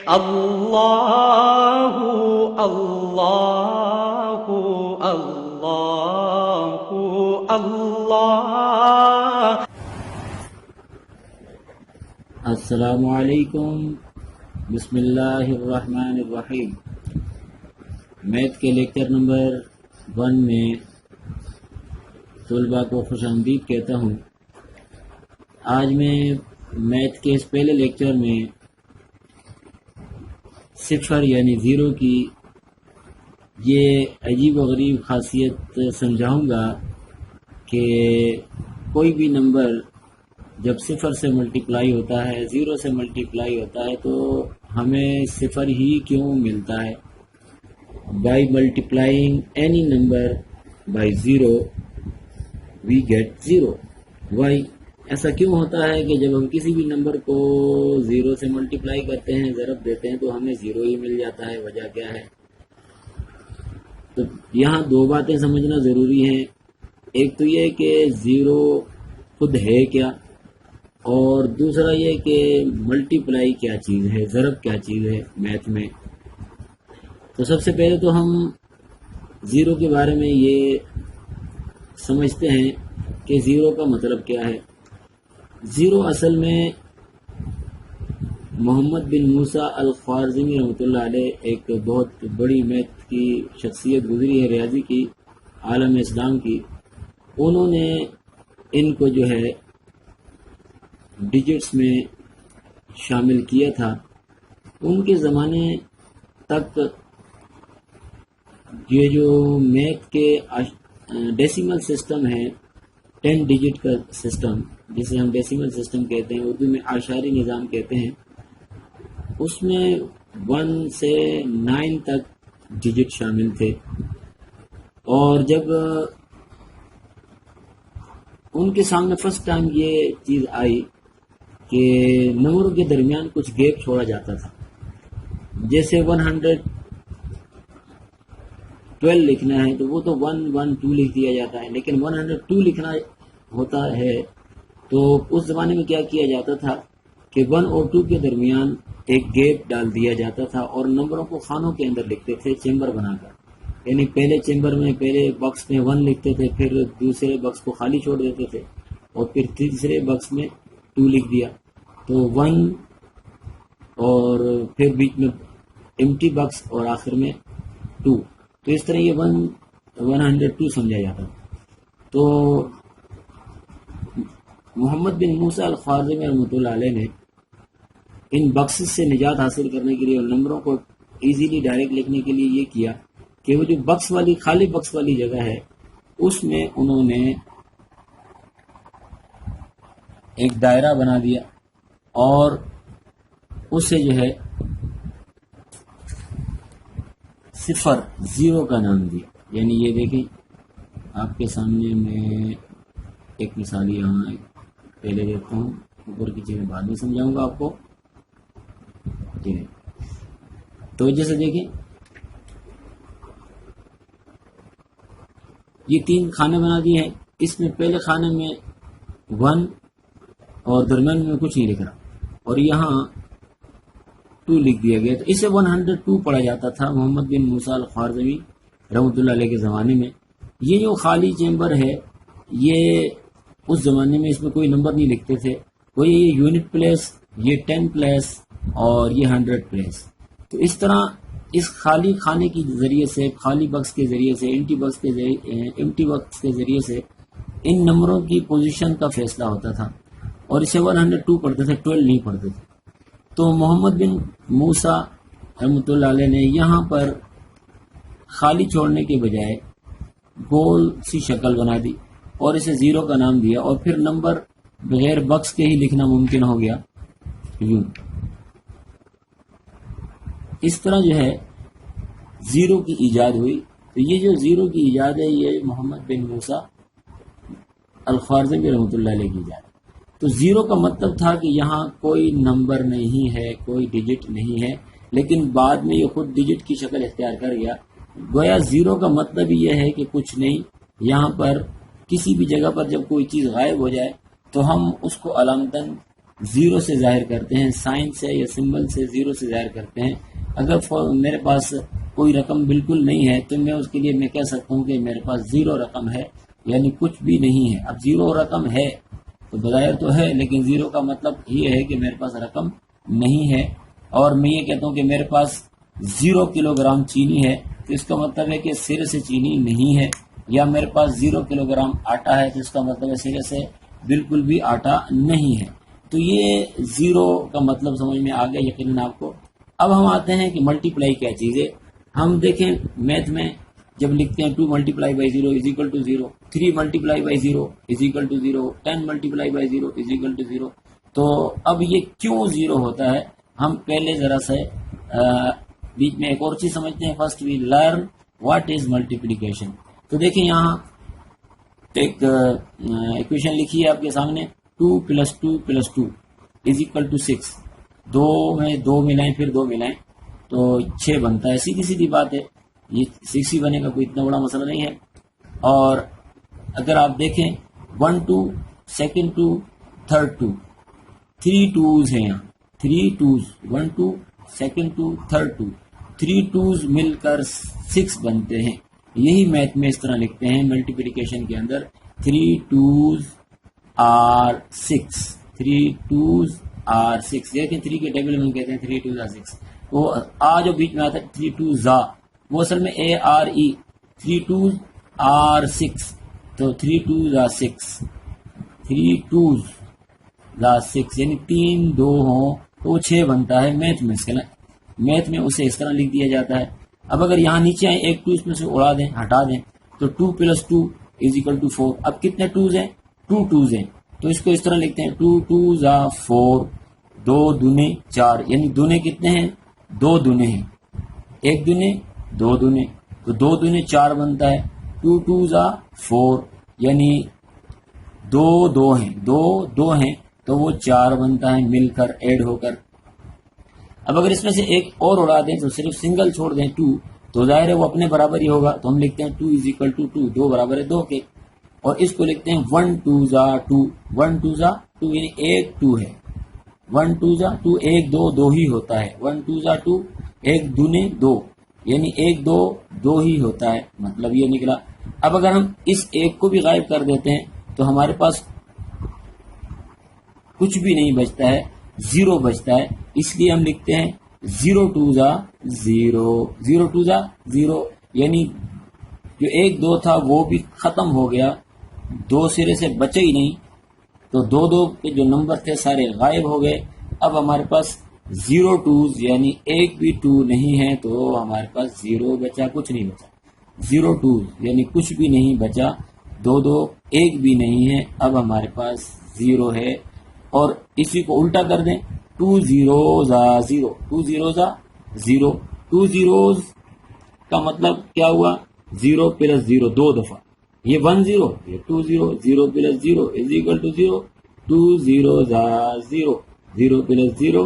اللہ اللہ اللہ اللہ۔ السلام علیکم، بسم اللہ الرحمن الرحیم۔ میتھ کے لیکچر نمبر 1 میں طلباء کو خوش آمدید کہتا ہوں۔ آج میں میتھ کے اس پہلے لیکچر میں صفر یعنی زیرو کی یہ عجیب و غریب خاصیت سمجھاؤں گا کہ کوئی بھی نمبر جب صفر سے ملٹیپلائی ہوتا ہے، زیرو سے ملٹیپلائی ہوتا ہے، تو ہمیں صفر ہی کیوں ملتا ہے۔ By multiplying any number by zero we get zero. Why? ایسا کیوں ہوتا ہے کہ جب ہم کسی بھی نمبر کو زیرو سے ملٹیپلائی کرتے ہیں، ضرب دیتے ہیں، تو ہمیں زیرو ہی مل جاتا ہے؟ وجہ کیا ہے؟ تو یہاں دو باتیں سمجھنا ضروری ہیں۔ ایک تو یہ کہ زیرو خود ہے کیا، اور دوسرا یہ کہ ملٹیپلائی کیا چیز ہے، ضرب کیا چیز ہے میتھ میں۔ تو سب سے پہلے تو ہم زیرو کے بارے میں یہ سمجھتے ہیں کہ زیرو کا مطلب کیا ہے۔ زیرو اصل میں محمد بن موسیٰ الخوارزمی رحمۃ اللہ علیہ، ایک بہت بڑی میتھ کی شخصیت گزری ہے، ریاضی کی، عالم اسلام کی۔ انہوں نے ان کو جو ہے ڈیجٹس میں شامل کیا تھا۔ ان کے زمانے تک یہ جو میتھ کے ڈیسیمل سسٹم ہے، 10 ڈیجٹ کا سسٹم جسے ہم ڈیسیمل سسٹم کہتے ہیں، اردو میں اعشاری نظام کہتے ہیں، اس میں 1 سے 9 تک ڈیجٹ شامل تھے۔ اور جب ان کے سامنے فرسٹ ٹائم یہ چیز آئی کہ نمبروں کے درمیان کچھ گیپ چھوڑا جاتا تھا، جیسے 112 لکھنا ہے تو وہ تو 112 لکھ دیا جاتا ہے، لیکن 102 لکھنا ہوتا ہے تو اس زمانے میں کیا کیا جاتا تھا کہ 1 اور 2 کے درمیان ایک گیپ ڈال دیا جاتا تھا، اور نمبروں کو خانوں کے اندر لکھتے تھے چیمبر بنا کر۔ یعنی پہلے چیمبر میں، پہلے باکس میں 1 لکھتے تھے، پھر دوسرے باکس کو خالی چھوڑ دیتے تھے، اور پھر تیسرے باکس میں 2 لکھ دیا، تو 1، اور پھر بیچ میں ایمٹی باکس، اور آخر میں 2۔ تو اس طرح یہ 102 سمجھا جاتا ہے۔ تو محمد بن موسیٰ الخوارزمی رحمۃ اللہ علیہ نے ان باکسز سے نجات حاصل کرنے کے لیے اور نمبروں کو ایزیلی ڈائریکٹ لکھنے کے لیے یہ کیا کہ وہ جو خالی باکس والی جگہ ہے، اس میں انہوں نے ایک دائرہ بنا دیا، اور اسے جو ہے صفر، زیرو کا نام دیا۔ یعنی یہ دیکھیں آپ کے سامنے میں ایک مثال یہاں پہلے دیکھتا ہوں، اوپر کی چیزیں بعد میں سمجھاؤں گا آپ کو۔ تو جیسے دیکھیں یہ 3 کھانے بنا دیے ہیں، اس میں پہلے کھانے میں 1 اور درمیان میں کچھ نہیں لکھ رہا، اور یہاں 2 لکھ دیا گیا۔ تو اسے 102 پڑھا جاتا تھا محمد بن موسیٰ الخوارزمی رحمۃ اللہ علیہ کے زمانے میں۔ یہ جو خالی چیمبر ہے، یہ اس زمانے میں اس میں کوئی نمبر نہیں لکھتے تھے، کوئی یونٹ پلیس، یہ 10 پلیس، اور یہ 100 پلیس۔ تو اس طرح اس خالی کھانے کے ذریعے سے، خالی باکس کے ذریعے سے، ایمٹی باکس کے ذریعے سے ان نمبروں کی پوزیشن کا فیصلہ ہوتا تھا، اور اسے 102 پڑھتے تھے، 12 نہیں پڑھتے تھے۔ تو محمد بن موسیٰ رحمۃ اللہ علیہ نے یہاں پر خالی چھوڑنے کے بجائے گول سی شکل بنا دی، اور اسے زیرو کا نام دیا، اور پھر نمبر بغیر باکس کے ہی لکھنا ممکن ہو گیا یوں۔ اس طرح جو ہے زیرو کی ایجاد ہوئی۔ تو یہ جو زیرو کی ایجاد ہے، یہ محمد بن موسیٰ الخوارزمی رحمۃ اللہ علیہ کی ایجاد ہے۔ تو زیرو کا مطلب تھا کہ یہاں کوئی نمبر نہیں ہے، کوئی ڈیجٹ نہیں ہے، لیکن بعد میں یہ خود ڈیجٹ کی شکل اختیار کر گیا۔ گویا زیرو کا مطلب یہ ہے کہ کچھ نہیں، یہاں پر کسی بھی جگہ پر جب کوئی چیز غائب ہو جائے تو ہم اس کو علامتاً زیرو سے ظاہر کرتے ہیں، سائن سے یا سمبل سے زیرو سے ظاہر کرتے ہیں. اگر میرے پاس کوئی رقم بالکل نہیں ہے تو میں اس کے لیے میں کہہ سکتا ہوں کہ میرے پاس زیرو رقم ہے، یعنی کچھ بھی نہیں ہے. اب زیرو رقم ہے تو بظاہر تو ہے، لیکن زیرو کا مطلب یہ ہے کہ میرے پاس رقم نہیں ہے. اور میں یہ کہتا ہوں کہ میرے پاس 0 کلو گرام چینی ہے تو اس کا مطلب ہے کہ سرے سے چینی نہیں ہے. یا میرے پاس 0 کلو گرام آٹا ہے تو اس کا مطلب ہے سرے سے بالکل بھی آٹا نہیں ہے. تو یہ زیرو کا مطلب سمجھ میں آ گیا یقیناً آپ کو. اب ہم آتے ہیں کہ ملٹیپلائی کیا چیز ہے. ہم دیکھیں میتھ میں جب لکھتے ہیں 2 multiply by 0 is equal to 0، 3 multiply by 0 is equal to 0، 10 multiply by 0 is equal to 0. تو اب یہ کیوں زیرو ہوتا ہے، ہم پہلے ذرا سے بیچ میں ایک اور چیز سمجھتے ہیں. First we learn what is multiplication. تو دیکھیں یہاں ایک ایکویشن لکھی ہے آپ کے سامنے، 2 + 2 + 2 از اکول ٹو 6. 2 میں 2 ملائیں پھر 2 ملائیں تو 6 بنتا ہے. سیدھی سیدھی بات ہے، یہ 6 ہی بنے گا، کوئی اتنا بڑا مسئلہ نہیں ہے. اور اگر آپ دیکھیں 1 2 2nd 2 3rd 2، 3 2's ہیں یہاں، 3 2's، 1 2 2nd 2 3rd 2، 3 2's مل کر 6 بنتے ہیں. یہی میتھ میں اس طرح لکھتے ہیں ملٹیپلیکیشن کے اندر، 3 2's are 6، 3 2's are 6. دیکھیں 3 کے ٹیبل میں کہتے ہیں 3 2's are 6. وہ آ جو بیچ میں آتا ہے 3 2's are، وہ اصل میں ARE، 3 2's are 6. تو 3 2's are 6، 3 2's are 6 یعنی 3 2 ہوں تو وہ 6 بنتا ہے. میتھ میں اسے اس طرح لکھ دیا جاتا ہے. اب اگر یہاں نیچے آئیں، ایک 2 اس میں سے اڑا دیں، ہٹا دیں، تو 2 + 2 از اکول ٹو 4. اب کتنے 2's ہیں؟ 2 2's ہیں، تو اس کو اس طرح لکھتے ہیں 2 2's are 4، 2 دونے 4، یعنی دونے کتنے ہیں؟ 2 دونے ہیں، 1 دونے 2 دونے، تو 2 دونے 4 بنتا ہے. 2 2's are 4 یعنی 2 2 ہیں، 2 2 ہیں تو وہ 4 بنتا ہے مل کر ایڈ ہو کر. اب اگر اس میں سے ایک اور اڑا دیں تو صرف سنگل چھوڑ دیں 2، تو ظاہر ہے وہ اپنے برابر ہی ہوگا. تو ہم لکھتے ہیں 2 از اکول ٹو 2، 2 برابر ہے 2 کے. اور اس کو لکھتے ہیں 1 2's are 2، 1 2's are 2 یعنی ایک 2 ہے، 1 2's are 2، 1 2 2 ہی ہوتا ہے. 1 2's are 2، 1 دونے 2 یعنی 1 2 2 ہی ہوتا ہے، مطلب یہ نکلا. اب اگر ہم اس ایک کو بھی غائب کر دیتے ہیں تو ہمارے پاس کچھ بھی نہیں بچتا ہے، 0 بچتا ہے. اس لیے ہم لکھتے ہیں 0 2's are 0، 0 2's are 0 یعنی جو 1 2 تھا وہ بھی ختم ہو گیا، 2 سرے سے بچے ہی نہیں، تو 2 2 کے جو نمبر تھے سارے غائب ہو گئے. اب ہمارے پاس 0 2's یعنی ایک بھی 2 نہیں ہے تو ہمارے پاس 0 بچا، کچھ نہیں بچا. 0 2's یعنی کچھ بھی نہیں بچا، 2 2 ایک بھی نہیں ہے. اب ہمارے پاس 0 ہے. اور اسی کو الٹا کر دیں، 2 0's are 0، 2 0's are 0، 2 0's کا مطلب کیا ہوا؟ 0 + 0 2 دفعہ، یہ 1 0، یہ 2 0، 0 + 0 is equal to 0، 2 0's are 0، 0 + 0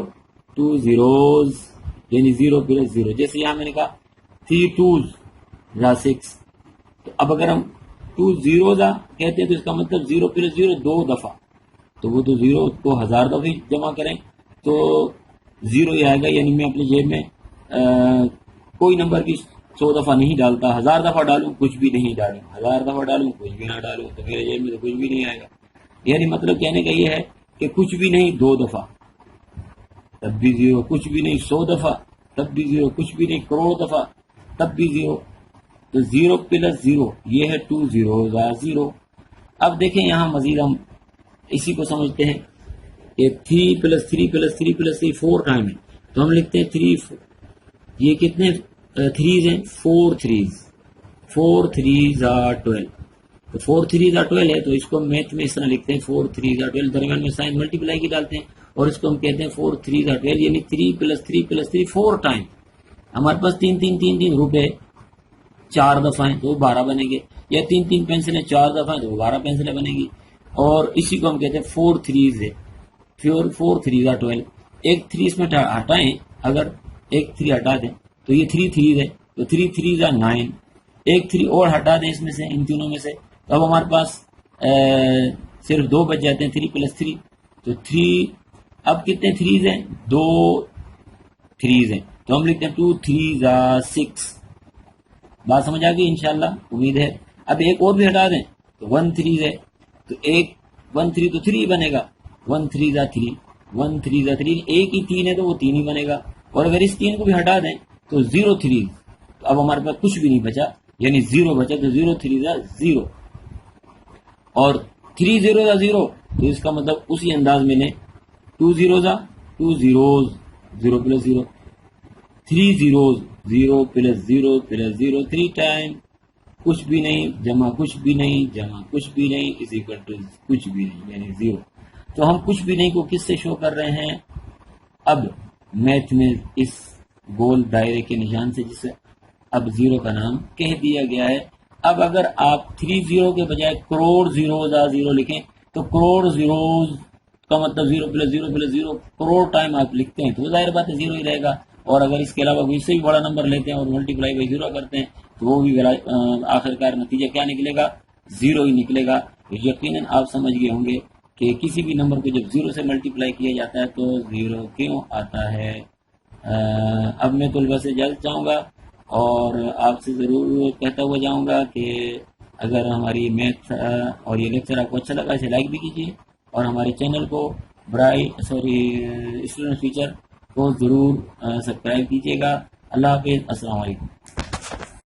2 0's یعنی 0 + 0. جیسے یہاں میں نے کہا 3 2's are 6، تو اب اگر ہم 2 0's are کہتے ہیں تو اس کا مطلب 0 + 0 2 دفعہ، تو وہ تو 0 کو 1000 دفعہ جمع کریں تو 0 ہی آئے گا. یعنی میں اپنی جیب میں کوئی نمبر کی 100 دفعہ نہیں ڈالتا، 1000 دفعہ ڈالوں کچھ بھی نہیں ڈالوں، 1000 دفعہ ڈالوں کچھ بھی نہ ڈالوں تو میرے جیب میں تو کچھ بھی نہیں آئے گا. یعنی مطلب کہنے کا یہ ہے کہ کچھ بھی نہیں 2 دفعہ تب بھی 0، کچھ بھی نہیں 100 دفعہ تب بھی 0، کچھ بھی نہیں کروڑ دفعہ تب بھی 0. تو 0 + 0 یہ ہے 2 0's are 0. اب دیکھیں یہاں مزید ہم اسی کو سمجھتے ہیں کہ 3 + 3 + 3 + 3 4 ٹائم ہے، تو ہم لکھتے ہیں 3، یہ کتنے 3's ہیں؟ 4 3's، 4 3's are 12. تو 4 3's are 12 ہے تو اس کو میتھ میں اس طرح لکھتے ہیں 4 3's are 12، درمیان میں سائن ملٹیپلائی کی ڈالتے ہیں اور اس کو ہم کہتے ہیں 4 3's are 12 یعنی 3 + 3 + 3 4 ٹائم. ہمارے پاس 3 3 3 3 روپے 4 دفعہ ہیں تو 12 بنے گے، یا 3 3 پینسلیں 4 دفعہ ہیں تو 12 پینسلیں بنے گی. اور اسی کو ہم کہتے ہیں 4 3's ہے، 4 3's are 12. ایک 3 اس میں ہٹائیں، اگر ایک 3 ہٹا دیں تو یہ 3 3's ہے، تو 3 3's are 9. ایک 3 اور ہٹا دیں اس میں سے، ان تینوں میں سے، تو اب ہمارے پاس صرف 2 بچ جاتے ہیں، 3 + 3، تو 3 اب کتنے تھریز ہیں؟ 2 تھریز ہیں، تو ہم لکھتے ہیں 2 3 6. بات سمجھ آ گئی انشاءاللہ، امید ہے. اب ایک اور بھی ہٹا دیں تو 1 3 ہے، تو ایک 1 3 تو 3 بنے گا. 1 3 3 1 3 3، ایک ہی 3 ہے تو وہ 3 ہی بنے گا. اور اگر اس 3 کو بھی ہٹا دیں تو 0 3، تو اب ہمارے پاس کچھ بھی نہیں بچا، یعنی 0 بچا، تو 0 3 0. اور 3 0 0، تو اس کا مطلب اسی انداز میں لیں 2 0 2 zeros 0 plus 0، 3 zeros 0 plus 0 plus 0 3 time کچھ بھی نہیں جمع کچھ بھی نہیں جمع کچھ بھی نہیں از اکول ٹو کچھ بھی نہیں، یعنی 0. تو ہم کچھ بھی نہیں کو کس سے شو کر رہے ہیں؟ اب میتھ میں اس گول دائرے کے نشان سے، جسے اب 0 کا نام کہہ دیا گیا ہے. اب اگر آپ 3 0 کے بجائے کروڑ زیروز 0 لکھیں تو کروڑ زیروز کا مطلب 0 plus 0 plus 0 کروڑ ٹائم آپ لکھتے ہیں تو ظاہر بات ہے 0 ہی رہے گا. اور اگر اس کے علاوہ کوئی سے بھی بڑا نمبر لیتے ہیں اور ملٹیپلائی بائی 0 کرتے ہیں تو وہ بھی آخرکار نتیجہ کیا نکلے گا؟ 0 ہی نکلے گا. یقیناً آپ سمجھ گئے ہوں گے کہ کسی بھی نمبر کو جب 0 سے ملٹیپلائی کیا جاتا ہے تو 0 کیوں آتا ہے. اب میں طلبہ سے اجازت چاہوں گا اور آپ سے ضرور کہتا ہوا جاؤں گا کہ اگر ہماری میتھ اور یہ لیکچر آپ کو اچھا لگا اسے لائک بھی کیجیے، اور ہمارے چینل کو اسٹوڈنٹ فیچر کو ضرور سبسکرائب کیجیے گا. اللہ حافظ، السلام علیکم.